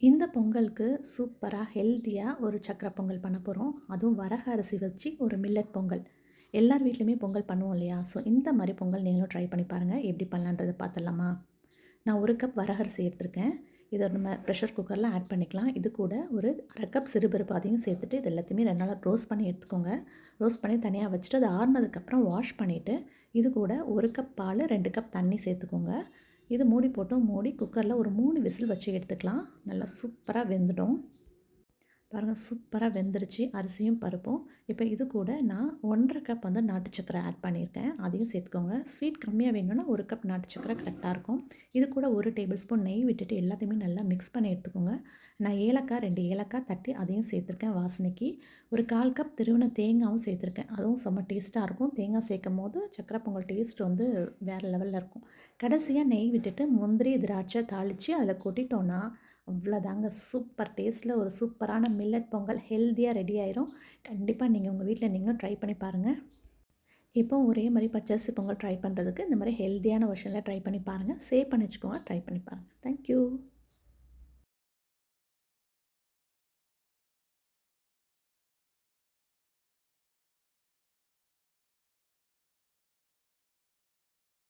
இந்த பொங்கலுக்கு சூப்பராக ஹெல்த்தியாக ஒரு சக்கரை பொங்கல் பண்ண போகிறோம். அதுவும் வரகு அரிசி வச்சு ஒரு மில்லட் பொங்கல். எல்லார் வீட்லேயுமே பொங்கல் பண்ணுவோம் இல்லையா? ஸோ இந்த மாதிரி பொங்கல் நீங்களும் ட்ரை பண்ணி பாருங்கள். எப்படி பண்ணலான்றதை பார்த்துடலாமா? நான் 1 கப் வரகரிசி எடுத்திருக்கேன். இதை நம்ம ப்ரெஷர் குக்கரில் ஆட் பண்ணிக்கலாம். இது கூட ஒரு 1/2 கப் சிறுபருப்பு அதையும் சேர்த்துட்டு இது எல்லாத்தையுமே 2 நாளாக ரோஸ்ட் பண்ணி எடுத்துக்கோங்க. ரோஸ்ட் பண்ணி தனியாக வச்சுட்டு அது ஆறுனதுக்கப்புறம் வாஷ் பண்ணிவிட்டு இது கூட 1 கப் பால் 2 கப் தண்ணி சேர்த்துக்கோங்க. இது மூடி போட்டு மூடி குக்கரில் ஒரு 3 விசில் வச்சு எடுத்துக்கலாம். நல்லா சூப்பராக வெந்துடும். பாருங்கள், சூப்பராக வெந்துருச்சு அரிசியும் பருப்பும். இப்போ இது கூட நான் 1 1/2 கப் வந்து நாட்டு சக்கரை ஆட் பண்ணியிருக்கேன். அதையும் சேர்த்துக்கோங்க. ஸ்வீட் கம்மியாக வேணும்னா 1 கப் நாட்டு சக்கரை கரெக்டாக இருக்கும். இது கூட 1 டேபிள் ஸ்பூன் நெய் விட்டுட்டு எல்லாத்தையுமே நல்லா மிக்ஸ் பண்ணி எடுத்துக்கோங்க. நான் ஏலக்காய் 2 ஏலக்காய் தட்டி அதையும் சேர்த்துருக்கேன் வாசனைக்கு. ஒரு 1/4 கப் திருவின தேங்காயும் சேர்த்துருக்கேன். அதுவும் செம்ம டேஸ்ட்டாக இருக்கும். தேங்காய் சேர்க்கும் போது சக்கரை பொங்கல் டேஸ்ட் வந்து வேறு லெவலில் இருக்கும். கடைசியாக நெய் விட்டுட்டு முந்திரி திராட்சை தாளித்து அதில் கொட்டிட்டோன்னா அவ்வளோதாங்க, சூப்பர் டேஸ்ட்டில் ஒரு சூப்பரான மில்லட் பொங்கல் ஹெல்த்தியாக ரெடி ஆயிரும். கண்டிப்பாக நீங்கள் உங்கள் வீட்டில் நீங்களும் ட்ரை பண்ணி பாருங்கள். இப்போ ஒரே மாதிரி பச்சரிசி பொங்கல் ட்ரை பண்ணுறதுக்கு இந்த மாதிரி ஹெல்த்தியான வெர்ஷனில் ட்ரை பண்ணி பாருங்கள். சேவ் பண்ணி வச்சுக்கோங்க. ட்ரை பண்ணி பாருங்கள். தேங்க்யூ.